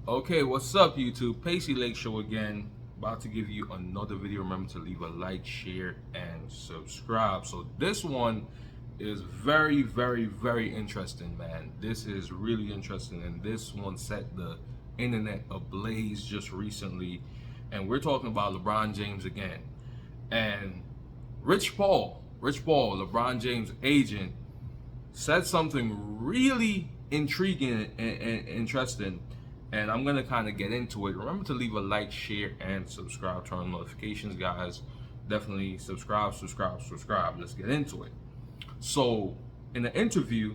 Okay, what's up YouTube? Pacey Lake Show again. About to give you another video. Remember to leave a like, share, and subscribe. So this one is very interesting, man. This is really interesting, and this one set the internet ablaze just recently. And we're talking about LeBron James again. And Rich Paul, LeBron James' agent, said something really intriguing and interesting, and I'm gonna kind of get into it. Remember to leave a like, share, and subscribe. Turn on notifications, guys. Definitely subscribe. Let's get into it. So, in the interview,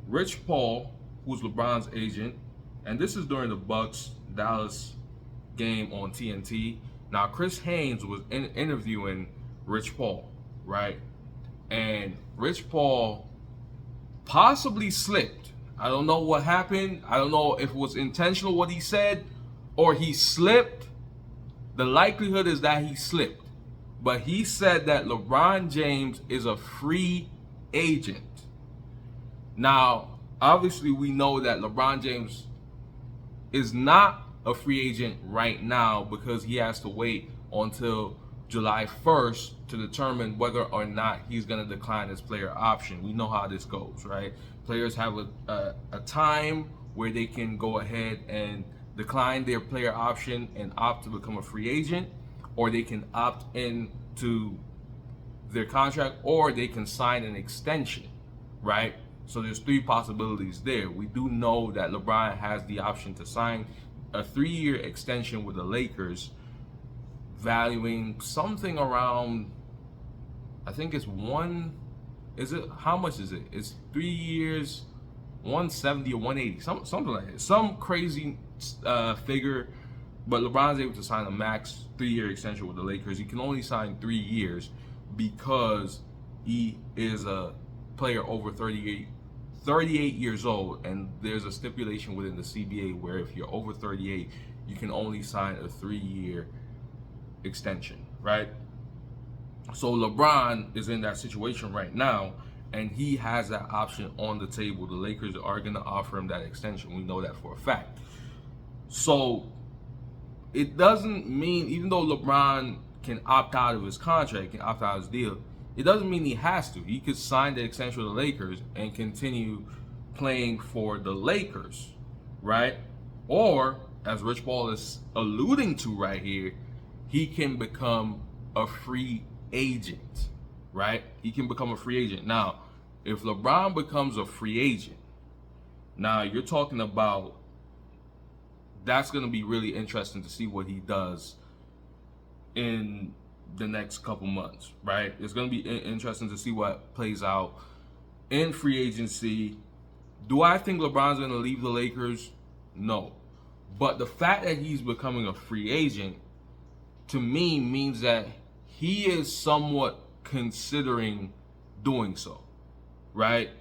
Rich Paul, who's LeBron's agent, and this is during the Bucks Dallas game on TNT. Now, Chris Haynes was interviewing Rich Paul, right? And Rich Paul possibly slipped. I don't know what happened. I don't know if it was intentional what he said or he slipped. The likelihood is that he slipped. But he said that LeBron James is a free agent. Now, obviously we know that LeBron James is not a free agent right now because he has to wait until July 1st to determine whether or not he's going to decline his player option. We know how this goes, right? Players have a time where they can go ahead and decline their player option and opt to become a free agent, or they can opt into their contract, or they can sign an extension, right? So there's three possibilities there. We do know that LeBron has the option to sign a 3-year extension with the Lakers, valuing something around, I think it's how much is it? It's 3 years, 170 or 180, something like that. Some crazy figure, but LeBron's able to sign a max 3-year extension with the Lakers. He can only sign 3 years because he is a player over 38 years old, and there's a stipulation within the CBA where if you're over 38, you can only sign a 3-year extension, right? So LeBron is in that situation right now, and he has that option on the table. The Lakers are going to offer him that extension. We know that for a fact. So it doesn't mean, even though LeBron can opt out of his contract, can opt out of his deal, it doesn't mean he has to. He could sign the extension with the Lakers and continue playing for the Lakers, right? Or, as Rich Paul is alluding to right here, he can become a free agent, right? He can become a free agent. Now, if LeBron becomes a free agent, now you're talking about, that's going to be really interesting to see what he does in the next couple months, right? It's going to be interesting to see what plays out in free agency. Do I think LeBron's going to leave the Lakers? No. But the fact that he's becoming a free agent, to me, means that he is somewhat considering doing so, right?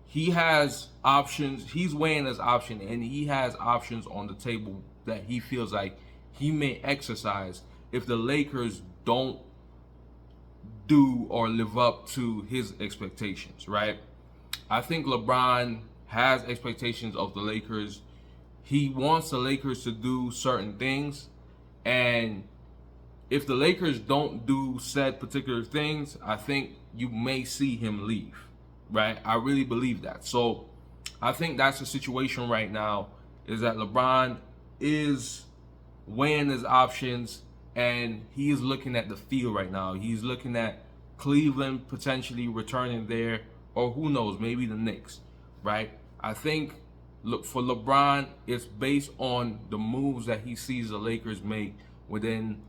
He has options. He's weighing his option, and he has options on the table that he feels like he may exercise if the Lakers don't do or live up to his expectations, right? I think LeBron has expectations of the Lakers. He wants the Lakers to do certain things, and if the Lakers don't do said particular things, I think you may see him leave, right? I really believe that. So I think that's the situation right now, is that LeBron is weighing his options, and he is looking at the field right now. He's looking at Cleveland potentially returning there, or who knows, maybe the Knicks, right? I think, look, for LeBron, it's based on the moves that he sees the Lakers make within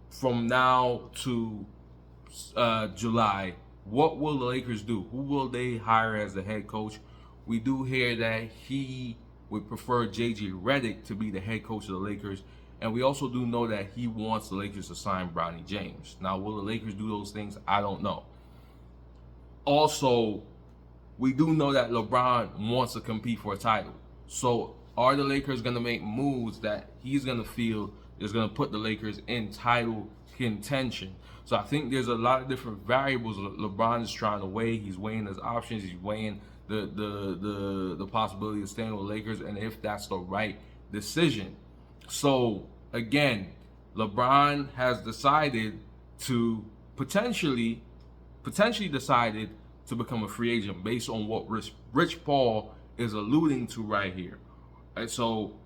from now to July. What will the Lakers do? Who will they hire as the head coach? We do hear that he would prefer JJ Redick to be the head coach of the Lakers. And we also do know that he wants the Lakers to sign Bronny James. Now, will the Lakers do those things? I don't know. Also, we do know that LeBron wants to compete for a title. So are the Lakers going to make moves that he's going to feel is going to put the Lakers in title contention? So I think there's a lot of different variables LeBron is trying to weigh. He's weighing his options. He's weighing the possibility of staying with the Lakers and if that's the right decision. So again, LeBron has decided to potentially decided to become a free agent based on what Rich Paul is alluding to right here. Right, so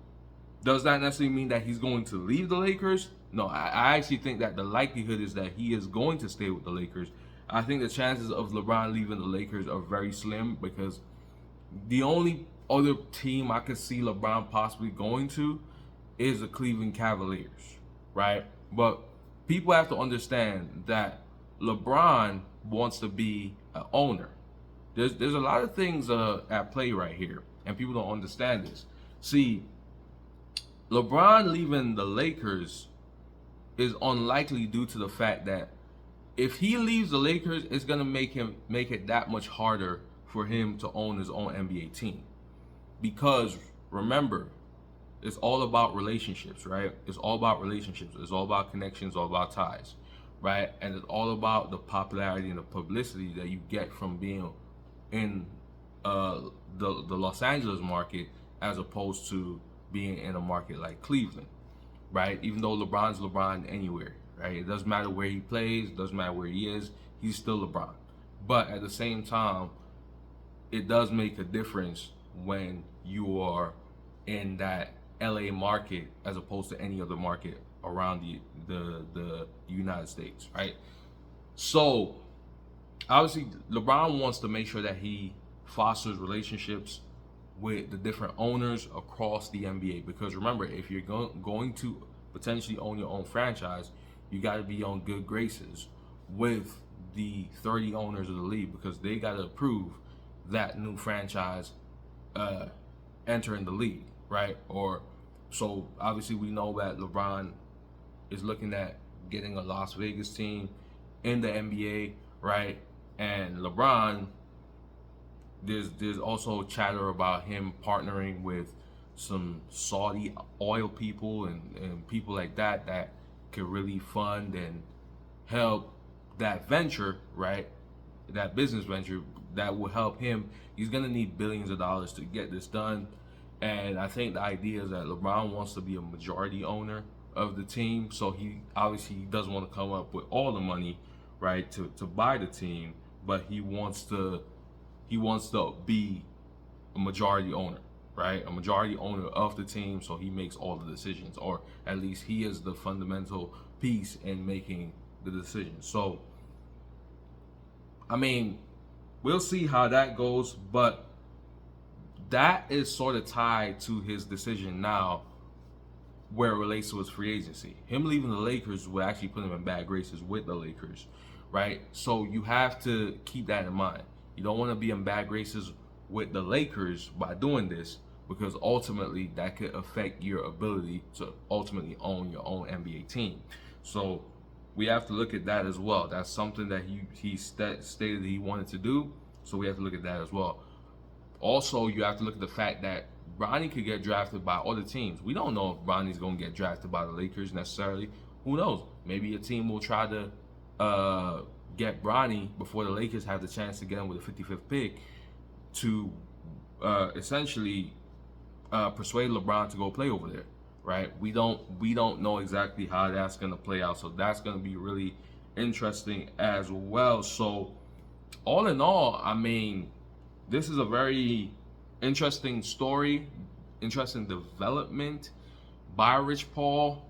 does that necessarily mean that he's going to leave the Lakers? No, I actually think that the likelihood is that he is going to stay with the Lakers. I think the chances of LeBron leaving the Lakers are very slim because the only other team I could see LeBron possibly going to is the Cleveland Cavaliers, right? But people have to understand that LeBron wants to be an owner. There's a lot of things at play right here, and people don't understand this. See, LeBron leaving the Lakers is unlikely due to the fact that if he leaves the Lakers, it's gonna make it that much harder for him to own his own NBA team. Because remember, it's all about relationships, right? It's all about relationships. It's all about connections, all about ties, right? And it's all about the popularity and the publicity that you get from being in the Los Angeles market as opposed to being in a market like Cleveland, right? Even though LeBron's LeBron anywhere, right? It doesn't matter where he plays, doesn't matter where he is, he's still LeBron. But at the same time, it does make a difference when you are in that LA market as opposed to any other market around the United States, right? So obviously LeBron wants to make sure that he fosters relationships with the different owners across the NBA, because remember, if you're going to potentially own your own franchise, you got to be on good graces with the 30 owners of the league, because they got to approve that new franchise entering the league, right? Or so obviously we know that LeBron is looking at getting a Las Vegas team in the NBA, right? And LeBron, there's also chatter about him partnering with some Saudi oil people and people like that could really fund and help that venture, right? That business venture that will help him. He's gonna need billions of dollars to get this done. And I think the idea is that LeBron wants to be a majority owner of the team. So he obviously doesn't want to come up with all the money, right, to buy the team, but he wants to be a majority owner, right? A majority owner of the team, so he makes all the decisions, or at least he is the fundamental piece in making the decisions. So, I mean, we'll see how that goes, but that is sort of tied to his decision now where it relates to his free agency. Him leaving the Lakers will actually put him in bad graces with the Lakers, right? So you have to keep that in mind. You don't want to be in bad graces with the Lakers by doing this, because ultimately that could affect your ability to ultimately own your own NBA team. So we have to look at that as well. That's something that he stated that he wanted to do. So we have to look at that as well. Also, you have to look at the fact that Bronny could get drafted by other teams. We don't know if Bronny's going to get drafted by the Lakers necessarily. Who knows? Maybe a team will try to get Bronny before the Lakers have the chance to get him with a 55th pick to essentially persuade LeBron to go play over there, right? We don't know exactly how that's going to play out, so that's going to be really interesting as well. So all in all, I mean, this is a very interesting story, interesting development by Rich Paul.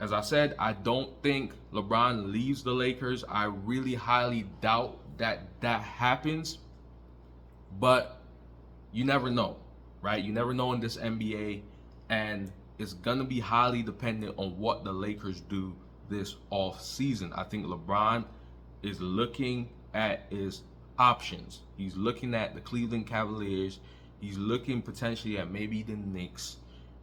As I said, I don't think LeBron leaves the Lakers. I really highly doubt that happens. But you never know, right? You never know in this NBA. And it's going to be highly dependent on what the Lakers do this off season. I think LeBron is looking at his options. He's looking at the Cleveland Cavaliers. He's looking potentially at maybe the Knicks.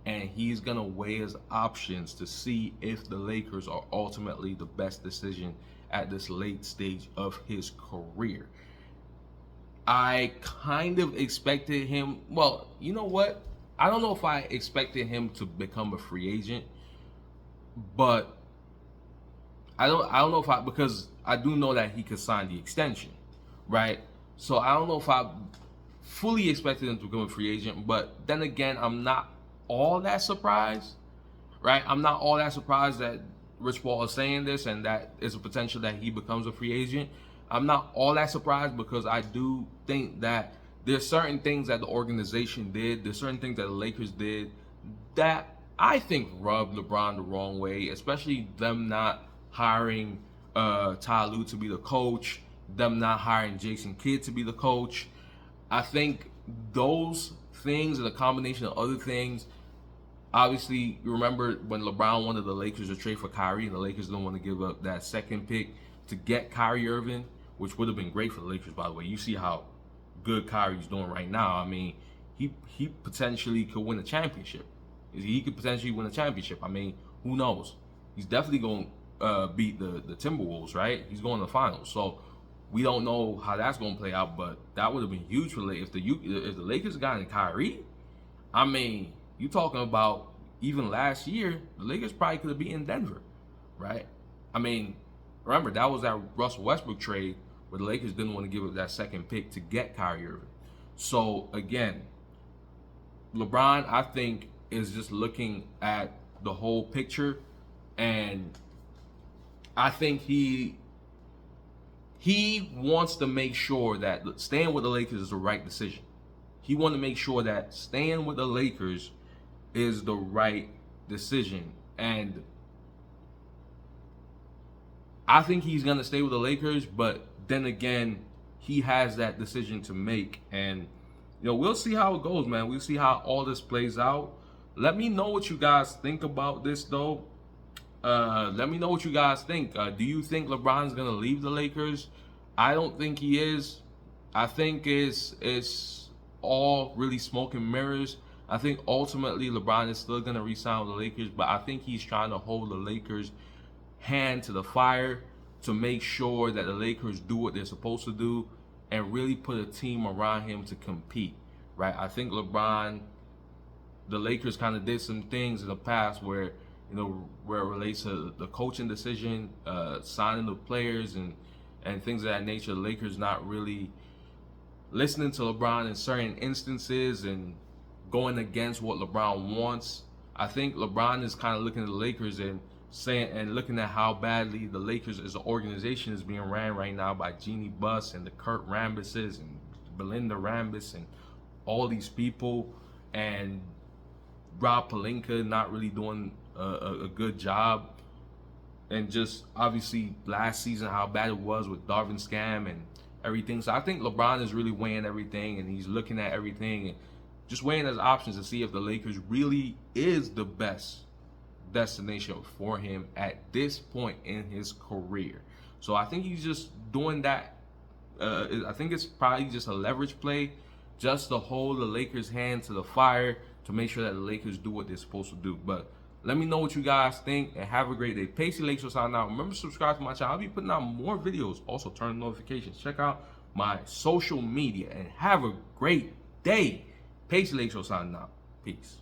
And he's going to weigh his options to see if the Lakers are ultimately the best decision at this late stage of his career. I kind of expected him, well, you know what? I don't know if I expected him to become a free agent, but I don't know because I do know that he could sign the extension, right? So I don't know if I fully expected him to become a free agent. But then again, I'm not all that surprised, right? I'm not all that surprised that Rich Paul is saying this and that there's a potential that he becomes a free agent. I'm not all that surprised because I do think that there's certain things that the organization did, there's certain things that the Lakers did that I think rubbed LeBron the wrong way, especially them not hiring Ty Lue to be the coach, them not hiring Jason Kidd to be the coach. I think those things and a combination of other things. Obviously, you remember when LeBron wanted the Lakers to trade for Kyrie, and the Lakers didn't want to give up that second pick to get Kyrie Irving, which would have been great for the Lakers, by the way. You see how good Kyrie's doing right now. I mean, he potentially could win a championship. He could potentially win a championship. I mean, who knows? He's definitely going to beat the Timberwolves, right? He's going to the finals. So we don't know how that's going to play out, but that would have been huge for the Lakers. If the Lakers got in Kyrie, I mean, you talking about even last year, the Lakers probably could have beaten Denver, right? I mean, remember, that was that Russell Westbrook trade where the Lakers didn't want to give up that second pick to get Kyrie Irving. So, again, LeBron, I think, is just looking at the whole picture, and I think he wants to make sure that staying with the Lakers is the right decision. He wants to make sure that staying with the Lakers is the right decision. And I think he's going to stay with the Lakers, but then again, he has that decision to make. And, we'll see how it goes, man. We'll see how all this plays out. Let me know what you guys think about this, though. Let me know what you guys think. Do you think LeBron's going to leave the Lakers? I don't think he is. I think it's all really smoke and mirrors. I think ultimately LeBron is still going to re-sign with the Lakers, but I think he's trying to hold the Lakers' hand to the fire to make sure that the Lakers do what they're supposed to do and really put a team around him to compete, right? I think LeBron, the Lakers kind of did some things in the past where it relates to the coaching decision, signing the players and things of that nature. The Lakers not really listening to LeBron in certain instances and going against what LeBron wants. I think LeBron is kind of looking at the Lakers and looking at how badly the Lakers as an organization is being ran right now by Jeannie Buss and the Kurt Rambises and Belinda Rambis and all these people, and Rob Pelinka not really doing a good job, and just obviously last season how bad it was with Darvin Scam and everything. So I think LeBron is really weighing everything, and he's looking at everything and just weighing his options to see if the Lakers really is the best destination for him at this point in his career. So I think he's just doing that. I think it's probably just a leverage play just to hold the Lakers' hand to the fire to make sure that the Lakers do what they're supposed to do. But let me know what you guys think, and have a great day. Pacey Lakes will sign out. Remember to subscribe to my channel. I'll be putting out more videos. Also, turn on notifications. Check out my social media, and have a great day. Pacey Lakes will sign out. Peace.